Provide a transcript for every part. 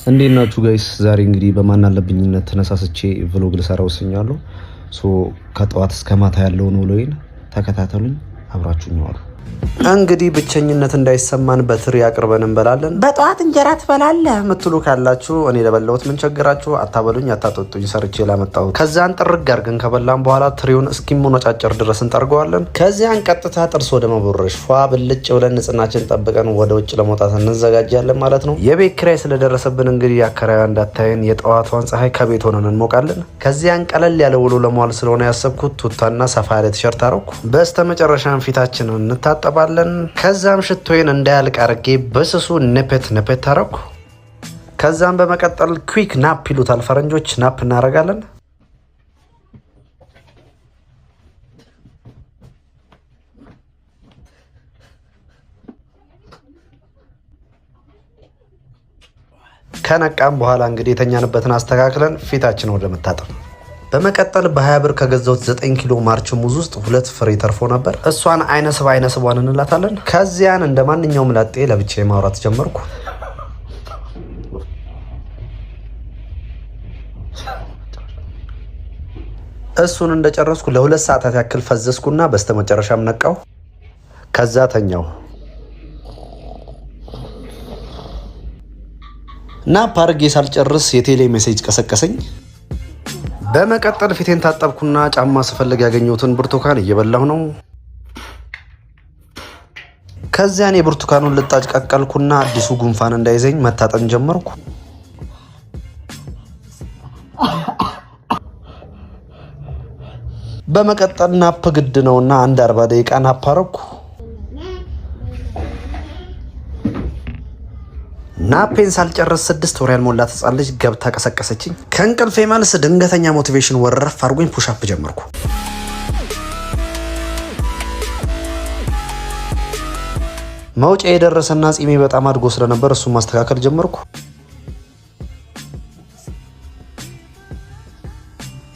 እንዴት ናችሁ ጋይስ? ዛሬ እንግዲህ በማን አለብኝነት ተነሳስቼ ቭሎግ ልሰራ ወስኛለሁ። ከጠዋት እስከ ማታ ያለውን ውሎዬን ተከታተሉኝ፣ አብራችሁኝ ዋሉ። እንግዲህ ብቸኝነት እንዳይሰማን በትሪ አቅርበን እንበላለን። በጠዋት እንጀራ ትበላለህ ምትሉ ካላችሁ እኔ ለበላሁት ምን ቸገራችሁ? አታበሉኝ አታጠጡኝ፣ ሰርቼ ላመጣሁት። ከዛን ጥርግ አድርገን ከበላን በኋላ ትሪውን እስኪሞነጫጨር ድረስ እንጠርገዋለን። ከዚያን ቀጥታ ጥርስ ወደ መቦረሽ ፏ ብልጭ ብለን ንጽህናችን ጠብቀን ወደ ውጭ ለመውጣት እንዘጋጃለን ማለት ነው። የቤት ኪራይ ስለደረሰብን እንግዲህ አከራዩ እንዳታየን የጠዋቷን ፀሐይ ከቤት ሆነን እንሞቃለን። ከዚያን ቀለል ያለ ውሎ ለመዋል ስለሆነ ያሰብኩት ቱታና ሰፋ ያለ ቲሸርት አረኩ። በስተመጨረሻም ፊታችንን እንታጠባለን። ከዛም ሽቶዬን እንዳያልቅ አርጌ በስሱ ነペታረኩ። ከዛም በመቀጠል ኩዊክ ናፕ ይሉታል ፈረንጆች፣ ናፕ እናረጋለን። ከነቃም በኋላ እንግዲህ የተኛንበትን አስተካክለን ፊታችን ወደ መታጠብ። በመቀጠል በ20 ብር ከገዛሁት 9 ኪሎ ማርች ሙዝ ውስጥ 2 ፍሬ ተርፎ ነበር። እሷን አይነስቧን እንላታለን። ከዚያን እንደ ማንኛውም ላጤ ለብቻዬ ማውራት ጀመርኩ። እሱን እንደጨረስኩ ለ2 ሰዓታት ያክል ፈዘስኩና በስተመጨረሻም ነቃው። ከዛ ተኛው። ናፕ አድርጌ ሳልጨርስ የቴሌ ሜሴጅ ቀሰቀሰኝ። በመቀጠል ፊቴን ታጠብኩና ጫማ ስፈልግ ያገኘሁትን ብርቱካን እየበላሁ ነው። ከዚያን የብርቱካኑን ልጣጭ ቀቀልኩና አዲሱ ጉንፋን እንዳይዘኝ መታጠን ጀመርኩ። በመቀጠል ናፕ ግድ ነውና አንድ 40 ደቂቃ ናፕ አረኩ። ናፔን ሳልጨርስ 6 ወር ያልሞላት ህጻን ልጅ ገብታ ቀሰቀሰችኝ። ከእንቅልፌ መልስ ድንገተኛ ሞቲቬሽን ወረፍ አድርጎኝ ፑሽአፕ ጀመርኩ። መውጫ የደረሰና ጺሜ በጣም አድጎ ስለነበር እሱን ማስተካከል ጀመርኩ።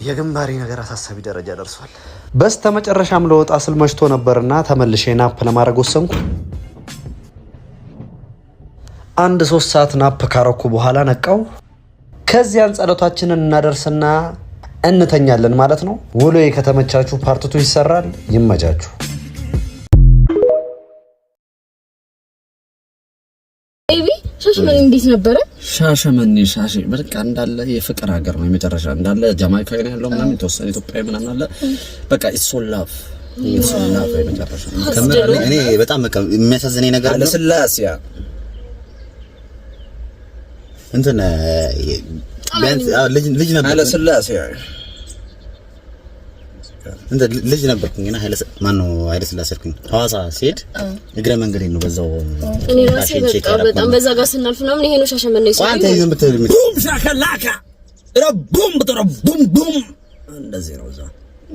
የግንባሬ ነገር አሳሳቢ ደረጃ ደርሷል። በስተመጨረሻም ለወጣ ስል መሽቶ ነበርና ተመልሼ ናፕ ለማድረግ ወሰንኩ። አንድ 3 ሰዓት ናፕ ካረኩ በኋላ ነቃው። ከዚያን ጸሎታችንን እናደርስና እንተኛለን ማለት ነው። ውሎዬ ከተመቻችሁ ፓርት 2 ይሰራል። ይመቻችሁ። ኤቢ ሻሸመኔ እንዴት ነበረ? ሻሸመኔ በቃ እንዳለ የፍቅር ሀገር ነው። የመጨረሻ እንዳለ ጃማይካዊ ነው ያለው ምናምን የተወሰነ ኢትዮጵያዊ ምናምን አለ። በቃ ኢሶላፍ የመጨረሻ ከመረለ እኔ በጣም በቃ የሚያሳዝነኝ ነገር አለ። ስላሲያ እንትን ልጅ ነበር አለ ስላሲያ እንደ ልጅ ነበርኩኝና ማነው ኃይለ ስላሴ አልኩኝ። ሐዋሳ ሲሄድ እግረ መንገዴን ነው በዛው እኔ ራሴ በጣም በዛ ጋር ስናልፍ ምናምን ይሄ ነው ሻሸመኔ ነው። አንተ ይዘን ብትልም ቡም ሻከላካ ረቡም በተረቡም እንደዚህ ነው። እዛ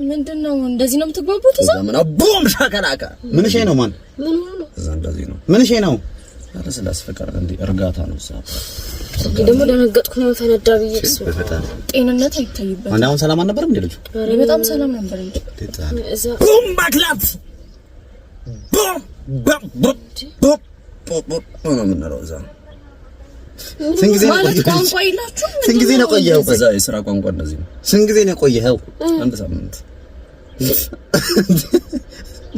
ምንድነው እንደዚህ ነው የምትግባቡት? እዛ ምን ቡም ሻከላካ ምን ሸይ ነው? ማን ምን ነው? እዛ እንደዚህ ነው። ምን ሸይ ነው? ኃይለ ስላሴ ፍቅር እንዴ እርጋታ ነው። እዛ ደግሞ ደነገጥኩ ነው ፈነዳ ብዬ ጤንነት አይታይበት። አሁን ሰላም አልነበረም እንዴ ልጁ? በጣም ሰላም ነበር እንዴ? ቡም ባክላት ቡም ቡም ቡም ቡም ነው ምንለው። እዛ ስንት ጊዜ ነው ቆየኸው? በዛ የሥራ ቋንቋ እንደዚህ ነው። ስንት ጊዜ ነው ቆየኸው? አንድ ሳምንት።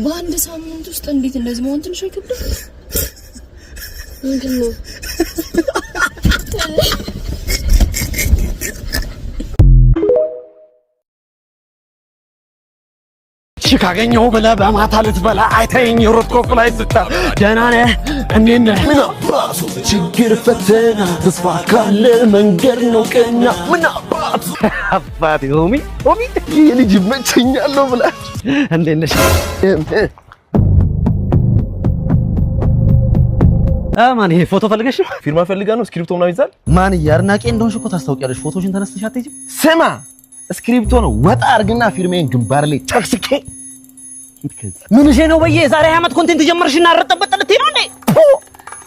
በአንድ ሳምንት ውስጥ እንዴት እንደዚህ መሆን ትንሽ አይከብድም? ምንድነው? ካገኘሁ ብለህ በማታ ልትበላ አይተኸኝ የሮጥኮ ፍላይ ስታ ደህና ነህ እንዴት ነህ? ምን አባቱ ችግር ፈተና ተስፋ ካለ መንገድ ነው ቀና ምን አባቱ አባቴ ሆሚ የልጅ ይመቸኛል ነው ብለህ እንዴት ነሽ? ማን ይሄ ፎቶ ፈልገሽ ነው? ፊርማ ፈልጋ ነው? ስክሪፕቶ ምናምን ይዛል? ማን ያርናቄ እንደሆንሽ እኮ ታስታውቂያለሽ። ፎቶሽን ተነስተሽ አትሄጂም? ስማ ስክሪፕቶ ነው ወጣ አርግና ፊርሜን ግንባር ላይ ጨቅስቄ ምን እሺ ነው በየ ዛሬ 20 ዓመት ኮንቴንት ጀመርሽና አረጠበጥ ልትይ ነው እንዴ?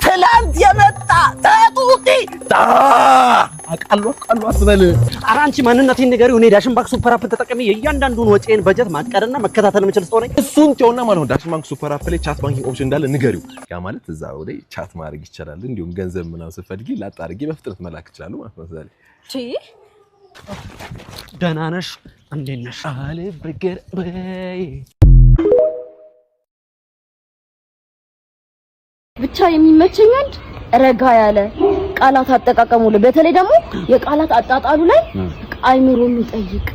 ትላንት የመጣ ታጡቂ ቃሉ አትበል። ኧረ አንቺ ማንነቴን ንገሪው። እኔ ዳሽን ባንክ ሱፐር አፕን ተጠቅሜ የእያንዳንዱን ወጪን በጀት ማቀድና መከታተል የምችል ሰው ነኝ። እሱን ተውና ማለት ነው ዳሽን ባንክ ሱፐር አፕ ላይ ቻት ባንኪንግ ኦፕሽን እንዳለ ንገሪው። ያ ማለት እዛው ላይ ቻት ማድረግ ይቻላል። እንዲሁም ገንዘብ ምናምን ስትፈልጊ ላጣ አድርጌ በፍጥነት መላክ ይችላል ማለት ነው። ዛሬ ደህና ነሽ? እንዴት ነሽ? አልበገር በይ ብቻ የሚመቸኝ አንድ ረጋ ያለ ቃላት አጠቃቀሙ ላይ በተለይ ደግሞ የቃላት አጣጣሉ ላይ አይምሮ የሚጠይቅ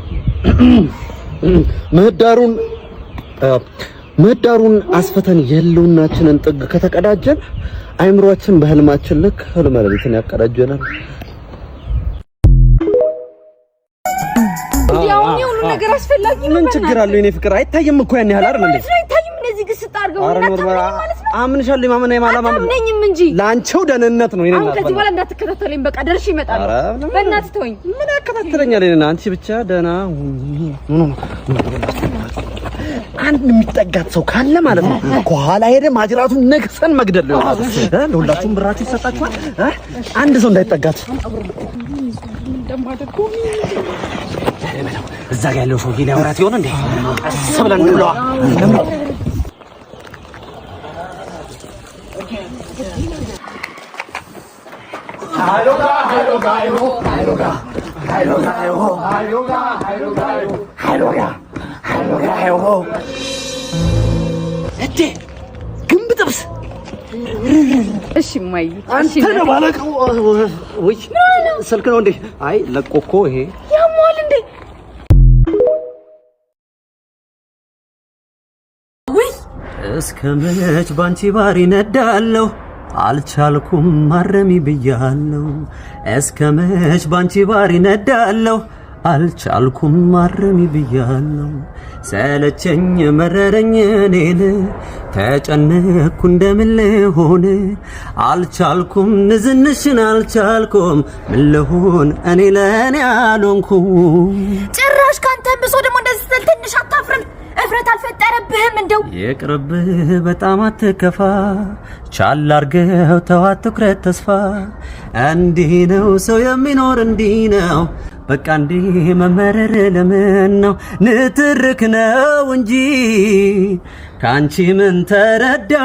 ምህዳሩን አስፈተን የለውናችንን ጥግ ከተቀዳጀን አይምሮአችን በህልማችን ልክ ህልም ለሊትን ያቀዳጀናል። ያው ሁሉ ነገር አስፈላጊ ነው። ምን ችግር አለው? የኔ ፍቅር አይታየም እኮ ያን ያህል አይደል እንዴ? አይታየም። እነዚህ ግን ስታርገው አምንሻለሁ። ማመን አይማላም አምነኝም እንጂ ላንቺው ደህንነት ነው። አሁን ከዚህ በኋላ እንዳትከታተለኝ በቃ ደርሼ እመጣለሁ። በእናትህ ተወኝ። ምን ያከታተለኛል? እኔና አንቺ ብቻ ደህና አንድ የሚጠጋት ሰው ካለ ማለት ነው ከኋላ ሄደ ማጅራቱን ነክሰን መግደል ነው። ለሁላችሁም ብራችሁ ይሰጣችኋል። አንድ ሰው እንዳይጠጋት እንደማደርገው እዛ ጋር ያለው ሰውዬ ሊያወራት ይሆን እንዴ? ቀስ ብለን እንለዋ። እቴ ግንብ ጥብስ። እሺ ማይ አንተ ነው ባለቀው። ወይ ስልክ ነው እንዴ? አይ ለቆ እኮ ይሄ ያሟል እንዴ? ወይ እስከመች ባንቺ ባሪ ነዳለሁ አልቻልኩም ማረሚ ብያለሁ። እስከመች ባንቺ ባሪ ነዳለሁ አልቻልኩም ማረሚ ብያለሁ። ሰለቸኝ መረረኝ እኔን ተጨነኩ እንደምን ልሆን አልቻልኩም ንዝንሽን አልቻልኩም ምን ልሆን እኔ ለኔ አልሆንኩም። ጭራሽ ካንተ ብሶ ደግሞ እንደዚህ ስትል ትንሽ አታፍርም? እፍረት አልፈጠረብህም? እንደው ይቅርብህ በጣም አትከፋ ቻል አርገው ተው አትኩረት ተስፋ እንዲህ ነው ሰው የሚኖር እንዲህ ነው በቃ እንዲህ መመረር ለምን ነው ንትርክ ነው እንጂ ካንቺ ምን ተረዳው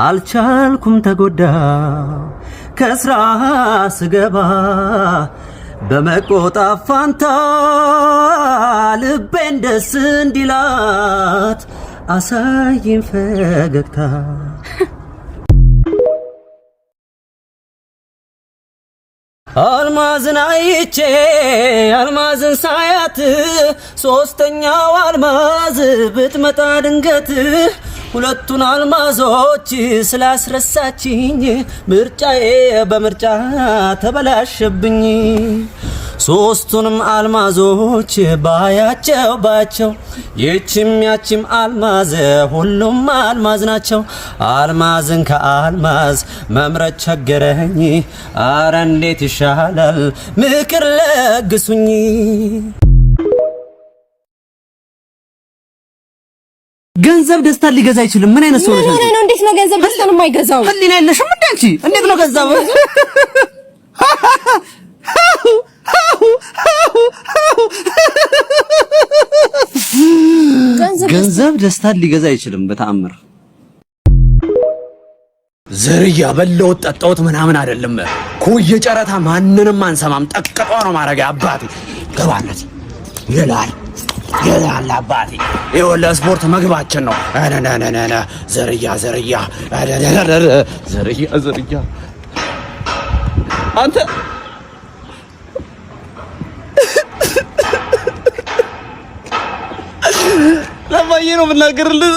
አልቻልኩም ተጎዳው ከስራ ስገባ በመቆጣት ፋንታ ልቤን ደስ እንዲላት አሳይን ፈገግታ። አልማዝን አይቼ አልማዝን ሳያት ሶስተኛው አልማዝ ብትመጣ ድንገት ሁለቱን አልማዞች ስላስረሳችኝ ምርጫዬ በምርጫ ተበላሸብኝ። ሶስቱንም አልማዞች ባያቸው ይህችም ያችም አልማዝ ሁሉም አልማዝ ናቸው። አልማዝን ከአልማዝ መምረጥ ቸገረኝ። አረ እንዴት ይሻላል ምክር ለግሱኝ። ገንዘብ ደስታ ሊገዛ አይችልም። ምን አይነት ሰው ነው? እንዴት ነው ገንዘብ ደስታን የማይገዛው? ህሊና የለሽም እንዴ አንቺ? እንዴት ነው ገንዘብ ገንዘብ ደስታን ሊገዛ አይችልም በተአምር። ዘርያ በለውት ጠጣውት ምናምን አይደለም። ኩየ ጨረታ ማንንም አንሰማም። ጠቅቀጧ ነው ማረጋ አባቴ ገባለት ይላል አባቴ። ይኸውልህ ስፖርት ምግባችን ነው። አናናናና ዘርያ አንተ ለማየ ነው የምናገርልህ።